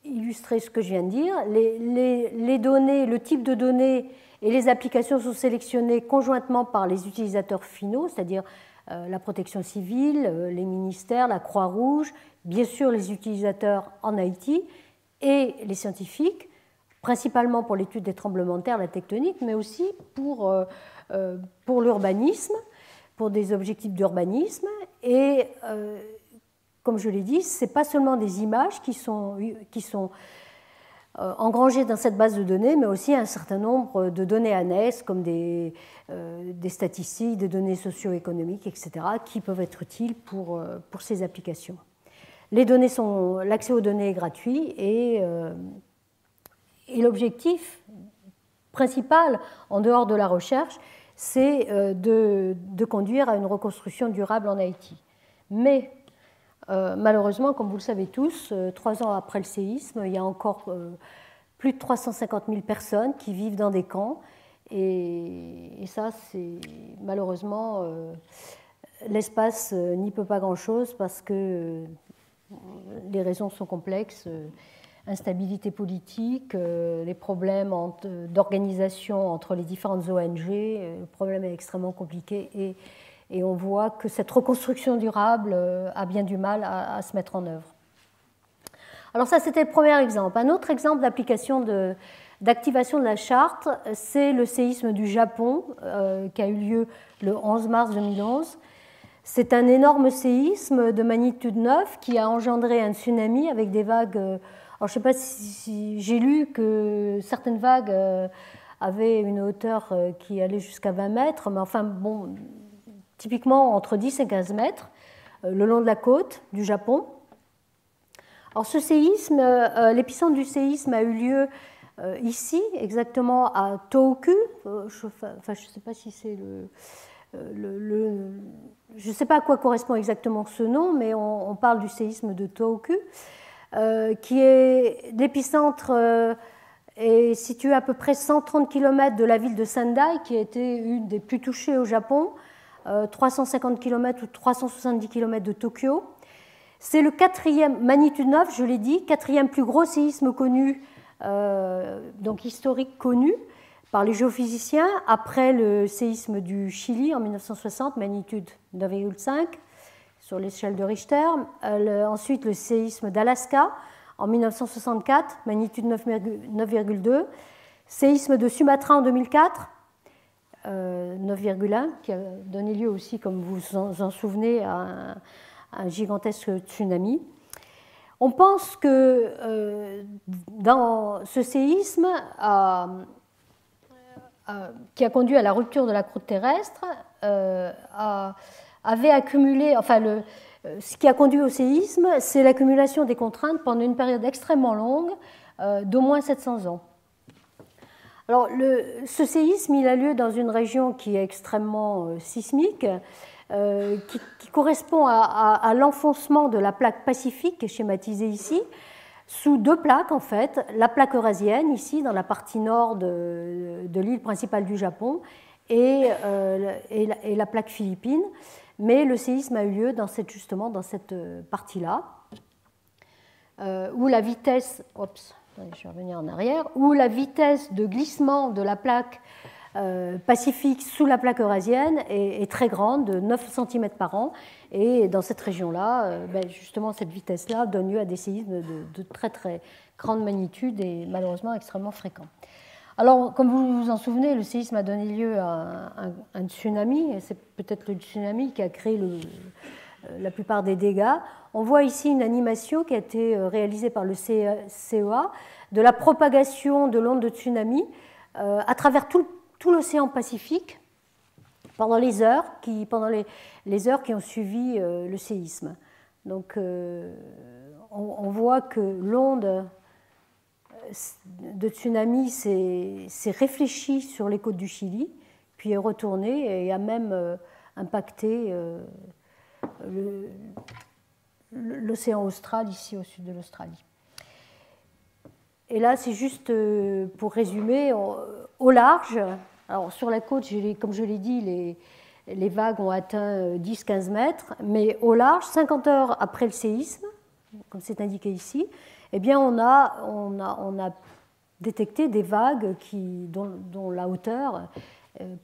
illustrer ce que je viens de dire. Les données, le type de données et les applications sont sélectionnées conjointement par les utilisateurs finaux, c'est-à-dire la protection civile, les ministères, la Croix-Rouge, bien sûr les utilisateurs en Haïti et les scientifiques, principalement pour l'étude des tremblements de terre, la tectonique, mais aussi pour l'urbanisme, pour des objectifs d'urbanisme. Et comme je l'ai dit, ce n'est pas seulement des images qui sont engrangées dans cette base de données, mais aussi un certain nombre de données annexes, comme des statistiques, des données socio-économiques, etc., qui peuvent être utiles pour ces applications. L'accès aux données est gratuit et l'objectif principal, en dehors de la recherche, c'est de conduire à une reconstruction durable en Haïti. Mais malheureusement, comme vous le savez tous, 3 ans après le séisme, il y a encore plus de 350 000 personnes qui vivent dans des camps. Et ça, c'est malheureusement, l'espace n'y peut pas grand-chose parce que les raisons sont complexes. Instabilité politique, les problèmes d'organisation entre les différentes ONG, le problème est extrêmement compliqué Et on voit que cette reconstruction durable a bien du mal à se mettre en œuvre. Alors ça, c'était le premier exemple. Un autre exemple d'application d'activation de la charte, c'est le séisme du Japon qui a eu lieu le 11 mars 2011. C'est un énorme séisme de magnitude 9 qui a engendré un tsunami avec des vagues. Alors je ne sais pas si j'ai lu que certaines vagues avaient une hauteur qui allait jusqu'à 20 mètres, mais enfin bon, typiquement entre 10 et 15 mètres le long de la côte du Japon. Alors ce séisme, l'épicentre du séisme a eu lieu ici, exactement à Tohoku. Je ne sais pas si c'est je ne sais pas à quoi correspond exactement ce nom, mais on parle du séisme de Tohoku, qui est l'épicentre est situé à peu près 130 km de la ville de Sendai, qui a été une des plus touchées au Japon, 350 km ou 370 km de Tokyo. C'est le quatrième, magnitude 9, je l'ai dit, quatrième plus gros séisme connu, donc historique connu par les géophysiciens, après le séisme du Chili en 1960, magnitude 9,5 sur l'échelle de Richter. Ensuite, le séisme d'Alaska en 1964, magnitude 9,2. Séisme de Sumatra en 2004, 9,1, qui a donné lieu aussi, comme vous vous en souvenez, à un gigantesque tsunami. On pense que dans ce séisme qui a conduit à la rupture de la croûte terrestre avait accumulé, enfin ce qui a conduit au séisme, c'est l'accumulation des contraintes pendant une période extrêmement longue d'au moins 700 ans. Alors ce séisme, il a lieu dans une région qui est extrêmement sismique, qui correspond à l'enfoncement de la plaque pacifique, qui est schématisée ici, sous deux plaques en fait, la plaque eurasienne ici dans la partie nord de l'île principale du Japon et la plaque philippine, mais le séisme a eu lieu justement dans cette partie-là, où la vitesse, je vais revenir en arrière, où la vitesse de glissement de la plaque pacifique sous la plaque eurasienne est très grande, de 9 cm par an. Et dans cette région-là, justement, cette vitesse-là donne lieu à des séismes de très très grande magnitude et malheureusement extrêmement fréquents. Alors, comme vous vous en souvenez, le séisme a donné lieu à un tsunami, et c'est peut-être le tsunami qui a créé la plupart des dégâts. On voit ici une animation qui a été réalisée par le CEA de la propagation de l'onde de tsunami à travers tout l'océan Pacifique pendant les heures qui ont suivi le séisme. Donc on voit que l'onde de tsunami s'est réfléchie sur les côtes du Chili, puis est retournée et a même impacté l'océan austral, ici au sud de l'Australie. Et là, c'est juste pour résumer, au large, alors sur la côte, comme je l'ai dit, les vagues ont atteint 10-15 mètres, mais au large, 50 heures après le séisme, comme c'est indiqué ici, eh bien on a détecté des vagues dont la hauteur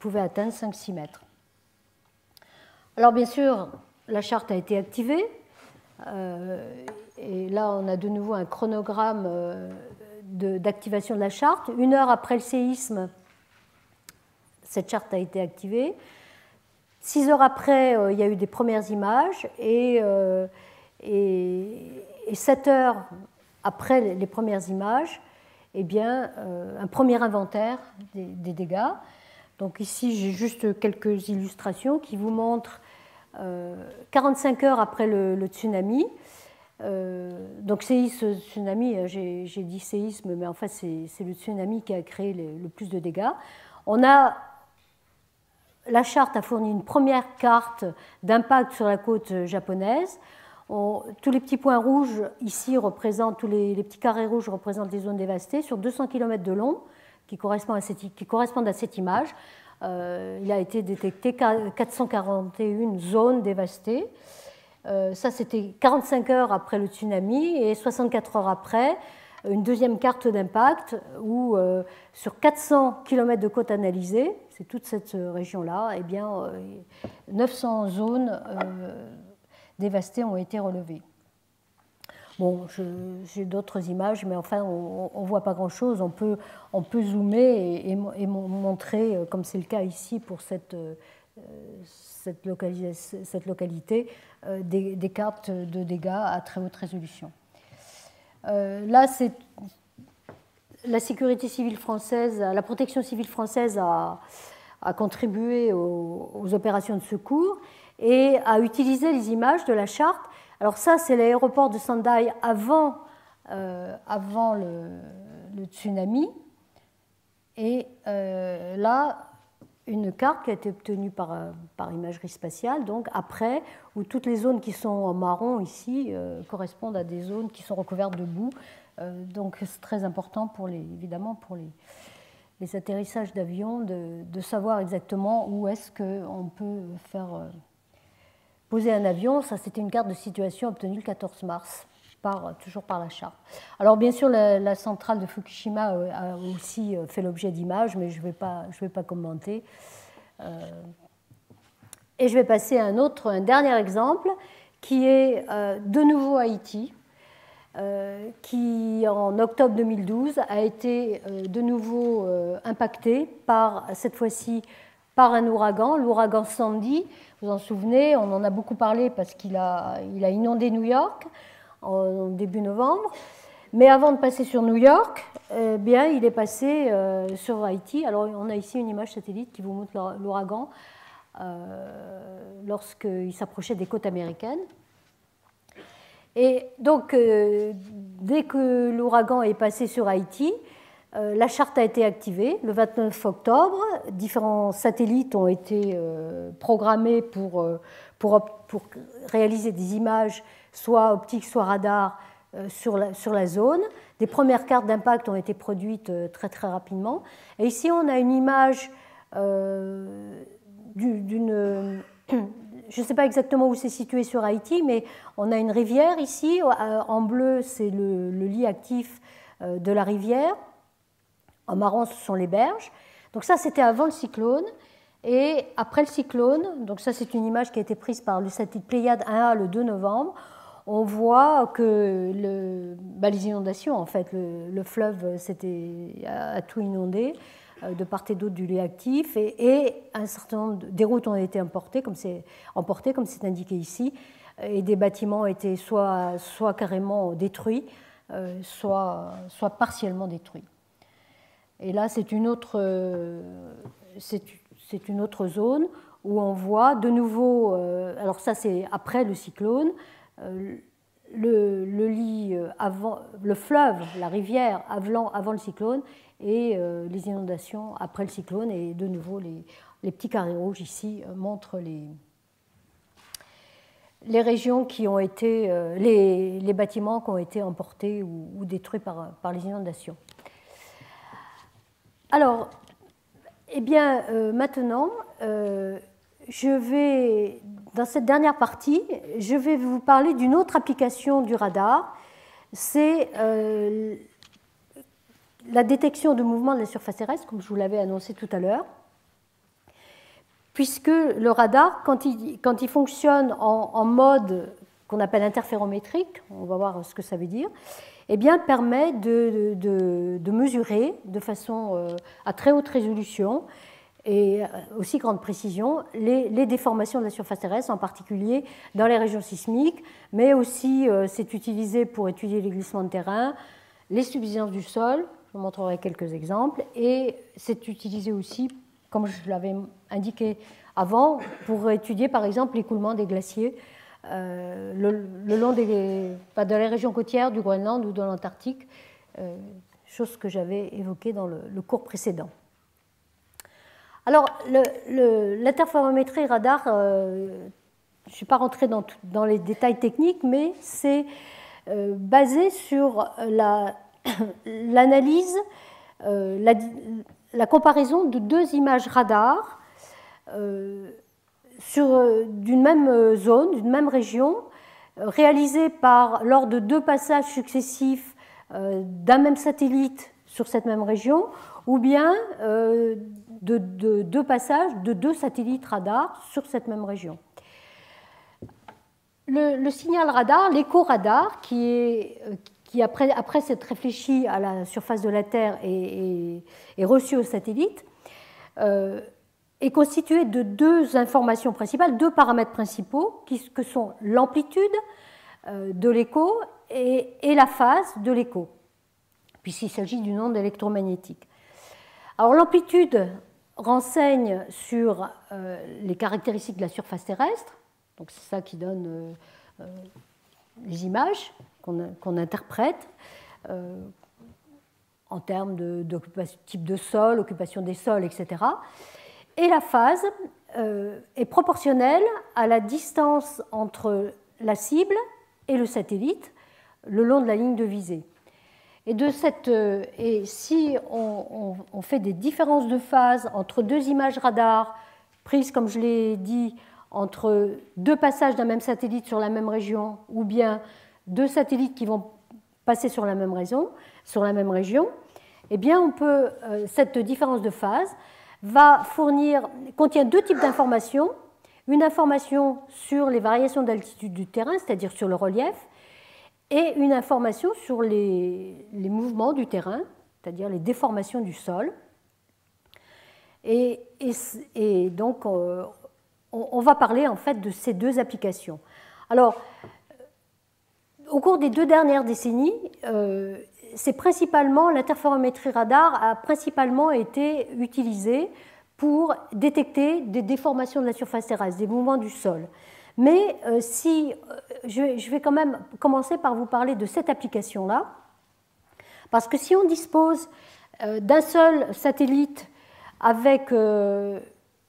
pouvait atteindre 5-6 mètres. Alors bien sûr, la charte a été activée, et là on a de nouveau un chronogramme d'activation de la charte. 1 heure après le séisme, cette charte a été activée. 6 heures après, il y a eu des premières images, et 7 heures après les premières images, eh bien, un premier inventaire des dégâts. Donc ici, j'ai juste quelques illustrations qui vous montrent 45 heures après le tsunami. Donc ce tsunami, j'ai dit séisme, mais en fait c'est le tsunami qui a créé le plus de dégâts. La charte a fourni une première carte d'impact sur la côte japonaise. Tous les petits points rouges ici représentent, tous les petits carrés rouges représentent les zones dévastées sur 200 km de long qui correspondent à cette image. Il a été détecté 441 zones dévastées. Ça, c'était 45 heures après le tsunami et 64 heures après, une deuxième carte d'impact où sur 400 km de côte analysée, c'est toute cette région-là, eh bien, 900 zones dévastées ont été relevées. Bon, j'ai d'autres images, mais enfin, on ne voit pas grand-chose. On peut zoomer et montrer, comme c'est le cas ici pour cette localité, des cartes de dégâts à très haute résolution. Là, c'est la sécurité civile française, la protection civile française a contribué aux opérations de secours et a utilisé les images de la charte. Alors ça, c'est l'aéroport de Sendai avant le tsunami. Et là, une carte qui a été obtenue par imagerie spatiale, donc après, où toutes les zones qui sont en marron ici correspondent à des zones qui sont recouvertes de boue. Donc c'est très important évidemment pour les atterrissages d'avions de savoir exactement où est-ce qu'on peut faire poser un avion. Ça, c'était une carte de situation obtenue le 14 mars, toujours par la charte. Alors bien sûr, la centrale de Fukushima a aussi fait l'objet d'images, mais je ne vais pas commenter. Et je vais passer à un dernier exemple, qui est de nouveau Haïti, qui en octobre 2012 a été de nouveau impacté cette fois-ci par un ouragan, l'ouragan Sandy. Vous vous en souvenez, on en a beaucoup parlé parce qu'il a inondé New York en début novembre. Mais avant de passer sur New York, bien, il est passé sur Haïti. Alors, on a ici une image satellite qui vous montre l'ouragan lorsqu'il s'approchait des côtes américaines. Et donc, dès que l'ouragan est passé sur Haïti, la charte a été activée le 29 octobre. Différents satellites ont été programmés pour réaliser des images, soit optiques, soit radars, sur la zone. Des premières cartes d'impact ont été produites très très rapidement. Et ici, on a une image d'une... Je ne sais pas exactement où c'est situé sur Haïti, mais on a une rivière ici. En bleu, c'est le lit actif de la rivière. En marron, ce sont les berges. Donc ça, c'était avant le cyclone. Et après le cyclone, donc ça, c'est une image qui a été prise par le satellite Pléiade 1A le 2 novembre. On voit que les inondations, en fait, le fleuve a tout inondé de part et d'autre du lit actif, et un certain nombre des routes ont été emportées, comme c'est indiqué ici, et des bâtiments ont été soit carrément détruits, soit partiellement détruits. Et là, c'est une autre zone où on voit de nouveau, alors ça c'est après le cyclone, le lit le fleuve, la rivière avant le cyclone, et les inondations après le cyclone. Et de nouveau, les petits carrés rouges ici montrent les régions qui ont été, les bâtiments qui ont été emportés ou détruits par les inondations. Alors, eh bien, maintenant, dans cette dernière partie, je vais vous parler d'une autre application du radar. C'est la détection de mouvements de la surface terrestre, comme je vous l'avais annoncé tout à l'heure, puisque le radar, quand il fonctionne en mode qu'on appelle interférométrique, on va voir ce que ça veut dire, eh bien, permet de mesurer de façon à très haute résolution et aussi grande précision les déformations de la surface terrestre, en particulier dans les régions sismiques, mais aussi c'est utilisé pour étudier les glissements de terrain, les subsidences du sol, je vous montrerai quelques exemples, et c'est utilisé aussi, comme je l'avais indiqué avant, pour étudier par exemple l'écoulement des glaciers le long de les régions côtières du Groenland ou de l'Antarctique, chose que j'avais évoquée dans le cours précédent. Alors, l'interférométrie radar, je ne suis pas rentrée dans les détails techniques, mais c'est basé sur l'analyse, la comparaison de deux images radar d'une même zone, d'une même région, réalisées lors de deux passages successifs d'un même satellite sur cette même région, ou bien de deux passages de deux satellites radars sur cette même région. Le signal radar, l'écho-radar, qui après s'être réfléchi à la surface de la Terre et reçu au satellite, est constitué de deux informations principales, deux paramètres principaux, que sont l'amplitude de l'écho et la phase de l'écho, puisqu'il s'agit d'une onde électromagnétique. Alors l'amplitude renseigne sur les caractéristiques de la surface terrestre, donc c'est ça qui donne les images qu'on interprète en termes de type de sol, occupation des sols, etc. Et la phase est proportionnelle à la distance entre la cible et le satellite le long de la ligne de visée. Et si on fait des différences de phase entre deux images radar prises, comme je l'ai dit, entre deux passages d'un même satellite sur la même région, ou bien deux satellites qui vont passer sur la même région, eh bien cette différence de phase contient deux types d'informations. Une information sur les variations d'altitude du terrain, c'est-à-dire sur le relief, et une information sur les mouvements du terrain, c'est-à-dire les déformations du sol. Et donc, on va parler en fait de ces deux applications. Alors, au cours des 2 dernières décennies, l'interférométrie radar a principalement été utilisée pour détecter des déformations de la surface terrestre, des mouvements du sol. Mais je vais quand même commencer par vous parler de cette application-là, parce que si on dispose d'un seul satellite avec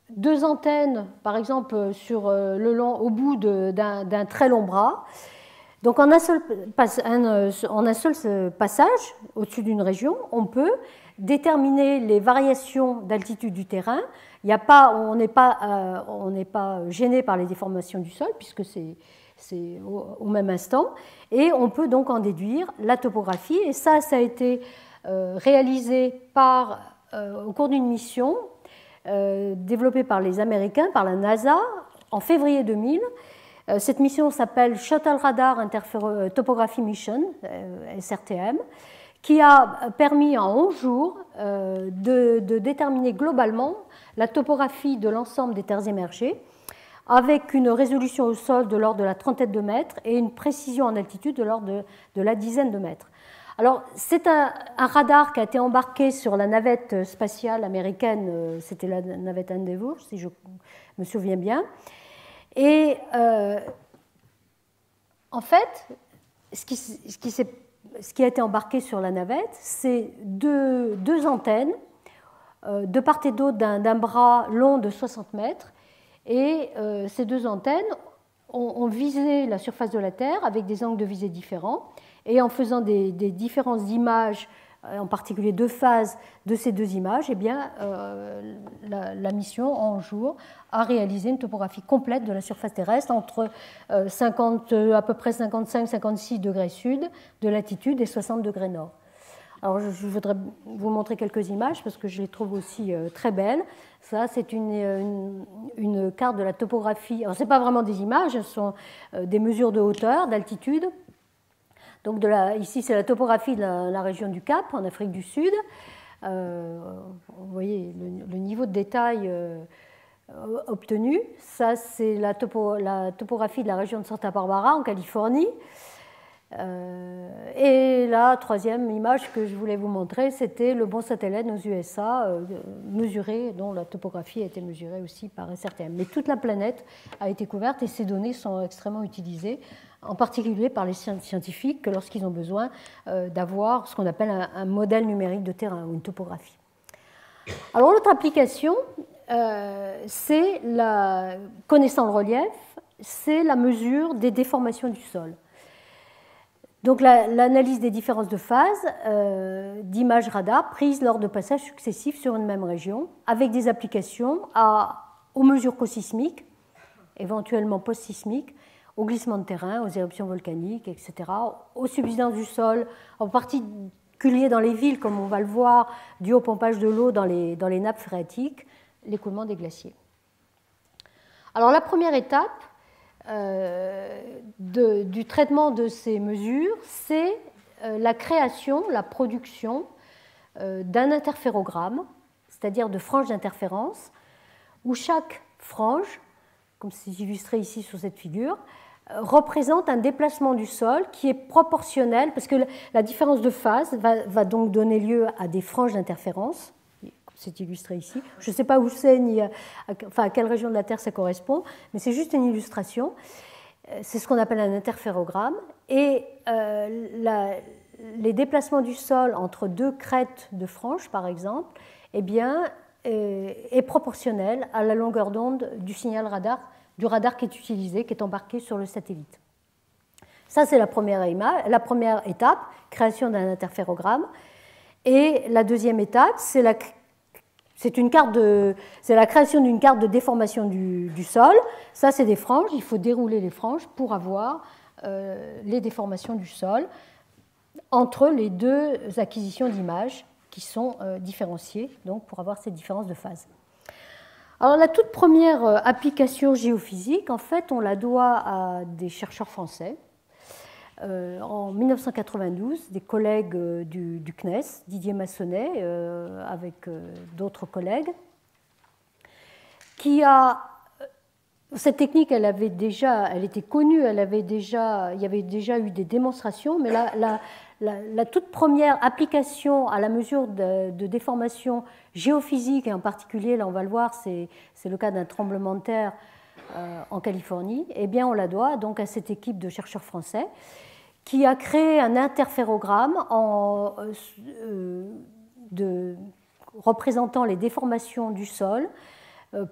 deux antennes, par exemple au bout d'un très long bras, donc en un seul passage au-dessus d'une région, on peut déterminer les variations d'altitude du terrain. On n'est pas gêné par les déformations du sol, puisque c'est au même instant, et on peut donc en déduire la topographie. Et ça a été réalisé au cours d'une mission développée par les Américains, par la NASA, en février 2000. Cette mission s'appelle Shuttle Radar Topography Mission, SRTM, qui a permis en 11 jours de déterminer globalement la topographie de l'ensemble des terres émergées, avec une résolution au sol de l'ordre de la trentaine de mètres et une précision en altitude de l'ordre de la dizaine de mètres. Alors, c'est un radar qui a été embarqué sur la navette spatiale américaine, c'était la navette Endeavour, si je me souviens bien. Et en fait, ce qui a été embarqué sur la navette, c'est deux antennes de part et d'autre d'un bras long de 60 mètres. Et ces deux antennes ont visé la surface de la Terre avec des angles de visée différents. Et en faisant des différences d'images, en particulier de phases de ces deux images, eh bien, la mission, en jour, a réalisé une topographie complète de la surface terrestre entre à peu près 55-56 degrés sud de latitude et 60 degrés nord. Alors, je voudrais vous montrer quelques images parce que je les trouve aussi très belles. Ça, c'est une carte de la topographie. Alors, ce n'est pas vraiment des images, ce sont des mesures de hauteur, d'altitude. Donc ici, c'est la topographie de la région du Cap, en Afrique du Sud. Vous voyez le niveau de détail obtenu. Ça, c'est la topographie de la région de Santa Barbara, en Californie. Et la troisième image que je voulais vous montrer, c'était le Bon Satellite aux USA, dont la topographie a été mesurée aussi par SRTM. Mais toute la planète a été couverte et ces données sont extrêmement utilisées, en particulier par les scientifiques lorsqu'ils ont besoin d'avoir ce qu'on appelle un modèle numérique de terrain ou une topographie. Alors l'autre application, c'est connaissant le relief, c'est la mesure des déformations du sol. Donc l'analyse des différences de phase d'images radar prises lors de passages successifs sur une même région, avec des applications aux mesures cosismiques, éventuellement post-sismiques, au glissement de terrain, aux éruptions volcaniques, etc., aux subsidences du sol, en partie particulier dans les villes, comme on va le voir, dû au pompage de l'eau dans les nappes phréatiques, l'écoulement des glaciers. Alors la première étape du traitement de ces mesures, c'est la création, la production d'un interférogramme, c'est-à-dire de franges d'interférence, où chaque frange, comme c'est illustré ici sur cette figure, représente un déplacement du sol qui est proportionnel, parce que la différence de phase va donc donner lieu à des franges d'interférence, c'est illustré ici. Je ne sais pas où c'est, ni à quelle région de la Terre ça correspond, mais c'est juste une illustration. C'est ce qu'on appelle un interférogramme. Et les déplacements du sol entre deux crêtes de franges, par exemple, eh bien, est proportionnel à la longueur d'onde du signal radar, du radar qui est utilisé, qui est embarqué sur le satellite. Ça, c'est la première étape, création d'un interférogramme. Et la deuxième étape, c'est la création d'une carte de déformation du sol. Ça, c'est des franges. Il faut dérouler les franges pour avoir les déformations du sol entre les deux acquisitions d'images qui sont différenciées, donc pour avoir cette différence de phase. Alors, la toute première application géophysique, en fait, on la doit à des chercheurs français. En 1992, des collègues du CNES, Didier Massonnet, avec d'autres collègues, cette technique, elle était connue, il y avait déjà eu des démonstrations, mais la toute première application à la mesure de déformation géophysique, et en particulier, là on va le voir, c'est le cas d'un tremblement de terre en Californie, eh bien on la doit donc à cette équipe de chercheurs français qui a créé un interférogramme représentant les déformations du sol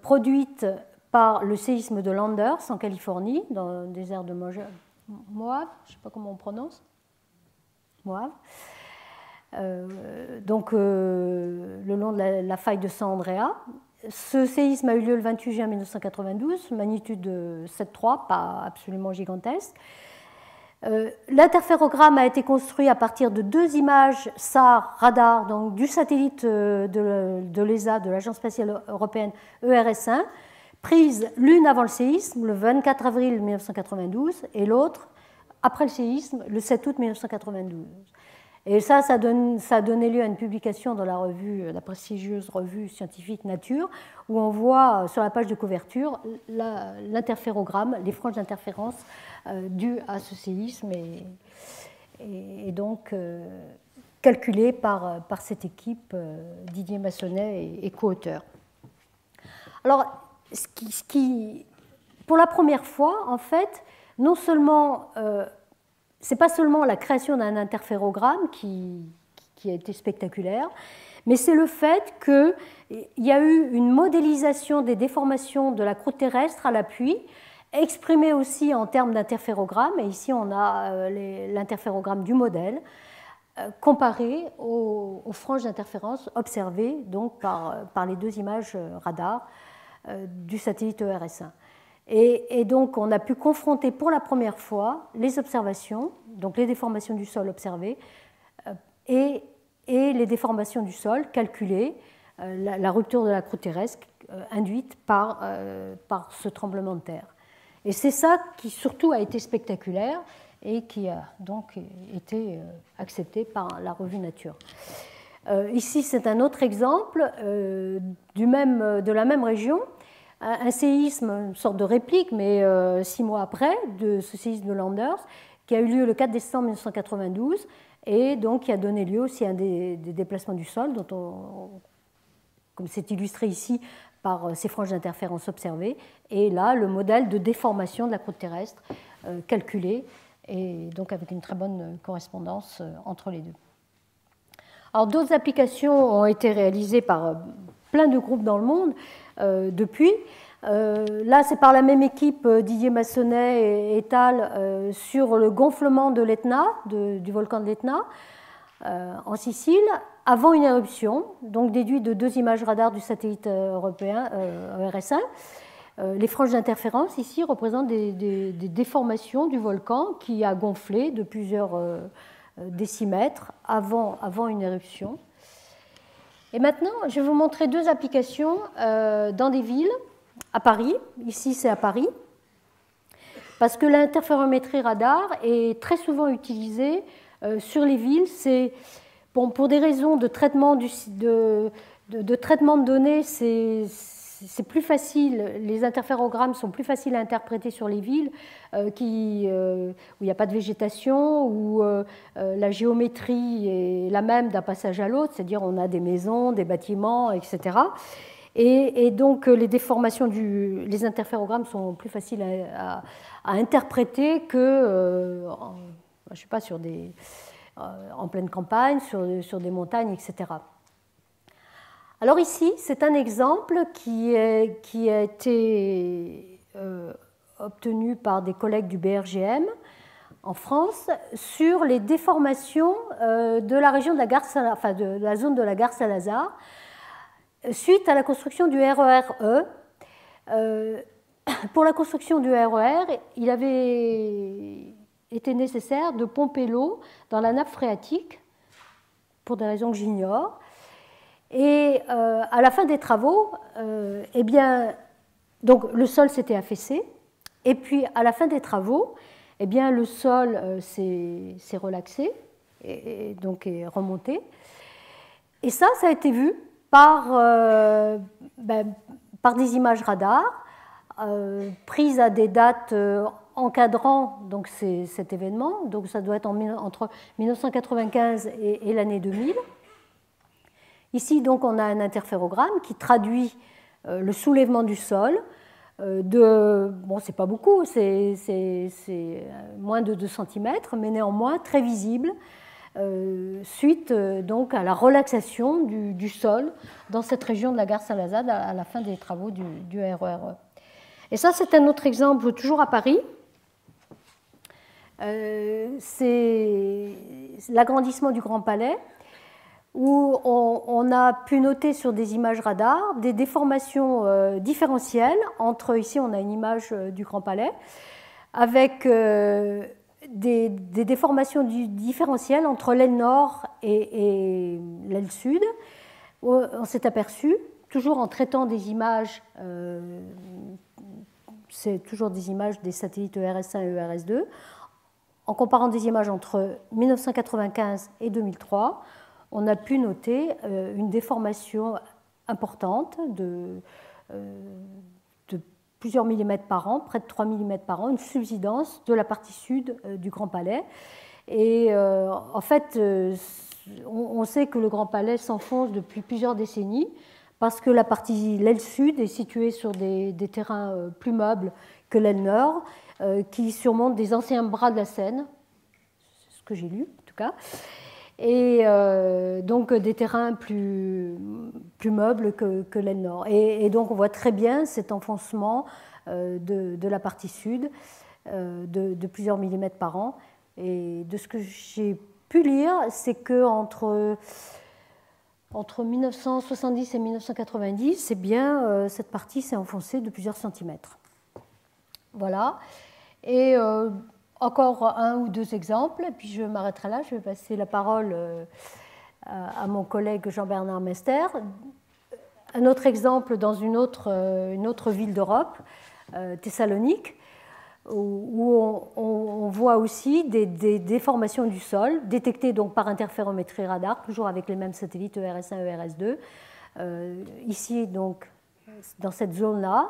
produites par le séisme de Landers en Californie, dans le désert de Mojave, je ne sais pas comment on prononce, Mojave, donc le long de la faille de San Andrea. Ce séisme a eu lieu le 28 juin 1992, magnitude 7,3, pas absolument gigantesque. L'interférogramme a été construit à partir de deux images SAR radar, donc du satellite de l'ESA, de l'Agence spatiale européenne ERS-1, prises l'une avant le séisme, le 24 avril 1992, et l'autre après le séisme, le 7 août 1992. Et ça a donné lieu à une publication dans la prestigieuse revue scientifique Nature, où on voit sur la page de couverture l'interférogramme, les franges d'interférence dues à ce séisme, et donc calculées par cette équipe, Didier Massonnet et co-auteur. Alors, pour la première fois, en fait, non seulement ce n'est pas seulement la création d'un interférogramme qui a été spectaculaire, mais c'est le fait qu'il y a eu une modélisation des déformations de la croûte terrestre à l'appui, exprimée aussi en termes d'interférogramme, et ici on a l'interférogramme du modèle, comparé aux franges d'interférence observées donc, par les deux images radar du satellite ERS-1. Et donc, on a pu confronter pour la première fois les observations, donc les déformations du sol observées, et les déformations du sol calculées, la rupture de la croûte terrestre induite par ce tremblement de terre. Et c'est ça qui surtout a été spectaculaire et qui a donc été accepté par la revue Nature. Ici, c'est un autre exemple de la même région. Un séisme, une sorte de réplique, mais 6 mois après, de ce séisme de Landers, qui a eu lieu le 4 décembre 1992, et donc qui a donné lieu aussi à des déplacements du sol, comme c'est illustré ici par ces franges d'interférence observées, et là, le modèle de déformation de la croûte terrestre calculé, et donc avec une très bonne correspondance entre les deux. Alors, d'autres applications ont été réalisées par plein de groupes dans le monde depuis. Là, c'est par la même équipe, Didier Massonnet et al., sur le gonflement de l'Etna, du volcan de l'Etna, en Sicile, avant une éruption, donc déduit de deux images radar du satellite européen ERS-1. Les franges d'interférence ici représentent des déformations du volcan qui a gonflé de plusieurs décimètres avant une éruption. Et maintenant, je vais vous montrer deux applications dans des villes, à Paris. Ici, c'est à Paris. Parce que l'interférométrie radar est très souvent utilisée sur les villes. C'est pour des raisons de traitement de traitement de données, c'est plus facile, les interférogrammes sont plus faciles à interpréter sur les villes où il n'y a pas de végétation, où la géométrie est la même d'un passage à l'autre, c'est-à-dire on a des maisons, des bâtiments, etc. Et donc les déformations les interférogrammes sont plus faciles à interpréter que je sais pas, en pleine campagne, sur des montagnes, etc. Alors ici, c'est un exemple qui a été obtenu par des collègues du BRGM en France sur les déformations de la région de la gare, enfin de la zone de la gare Saint-Lazare suite à la construction du RER-E. Pour la construction du RER, il avait été nécessaire de pomper l'eau dans la nappe phréatique pour des raisons que j'ignore. Et à la fin des travaux, eh bien, donc le sol s'était affaissé, et puis à la fin des travaux, eh bien, le sol s'est relaxé et donc est remonté. Et ça a été vu par des images radar prises à des dates encadrant donc cet événement. Donc ça doit être entre 1995 et l'année 2000. Ici, donc, on a un interférogramme qui traduit le soulèvement du sol bon, c'est pas beaucoup, c'est moins de 2 cm, mais néanmoins très visible, suite donc à la relaxation du sol dans cette région de la gare Saint-Lazare à la fin des travaux du RER-E. Et ça, c'est un autre exemple, toujours à Paris. C'est l'agrandissement du Grand Palais, où on a pu noter sur des images radar des déformations différentielles entre, ici on a une image du Grand Palais, avec des déformations différentielles entre l'aile nord et l'aile sud. On s'est aperçu, toujours en traitant des images, c'est toujours des images des satellites ERS1 et ERS2, en comparant des images entre 1995 et 2003, on a pu noter une déformation importante de plusieurs millimètres par an, près de 3 millimètres par an, une subsidence de la partie sud du Grand Palais. Et en fait, on sait que le Grand Palais s'enfonce depuis plusieurs décennies parce que l'aile sud est située sur des terrains plus meubles que l'aile nord, qui surmontent des anciens bras de la Seine, c'est ce que j'ai lu en tout cas, et donc des terrains plus meubles que l'aile nord. Et donc on voit très bien cet enfoncement de la partie sud de plusieurs millimètres par an. Et de ce que j'ai pu lire, c'est qu'entre 1970 et 1990, c'est bien, cette partie s'est enfoncée de plusieurs centimètres. Voilà. Et encore un ou deux exemples, et puis je m'arrêterai là, je vais passer la parole à mon collègue Jean-Bernard Mester. Un autre exemple dans une autre ville d'Europe, Thessalonique, où on voit aussi des déformations du sol, détectées donc par interférométrie radar, toujours avec les mêmes satellites ERS1 et ERS2. Ici, donc, dans cette zone-là,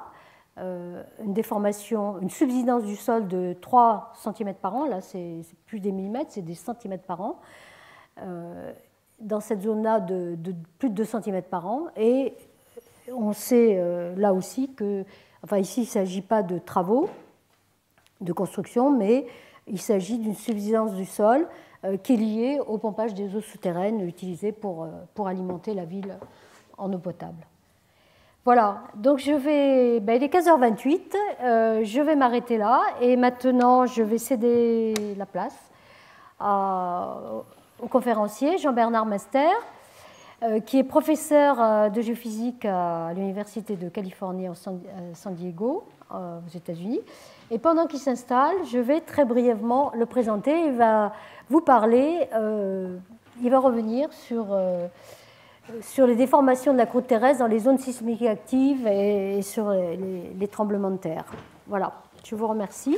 une déformation, une subsidence du sol de 3 cm par an, là c'est plus des millimètres, c'est des centimètres par an, dans cette zone-là de plus de 2 cm par an. Et on sait là aussi que, enfin ici il ne s'agit pas de travaux de construction, mais il s'agit d'une subsidence du sol qui est liée au pompage des eaux souterraines utilisées pour alimenter la ville en eau potable. Voilà, donc il est 15h28, je vais m'arrêter là et maintenant je vais céder la place au conférencier Jean-Bernard Mester qui est professeur de géophysique à l'Université de Californie à San Diego, aux États-Unis. Et pendant qu'il s'installe, je vais très brièvement le présenter. Il va vous parler, il va revenir sur les déformations de la croûte terrestre dans les zones sismiques actives et sur les tremblements de terre. Voilà, je vous remercie.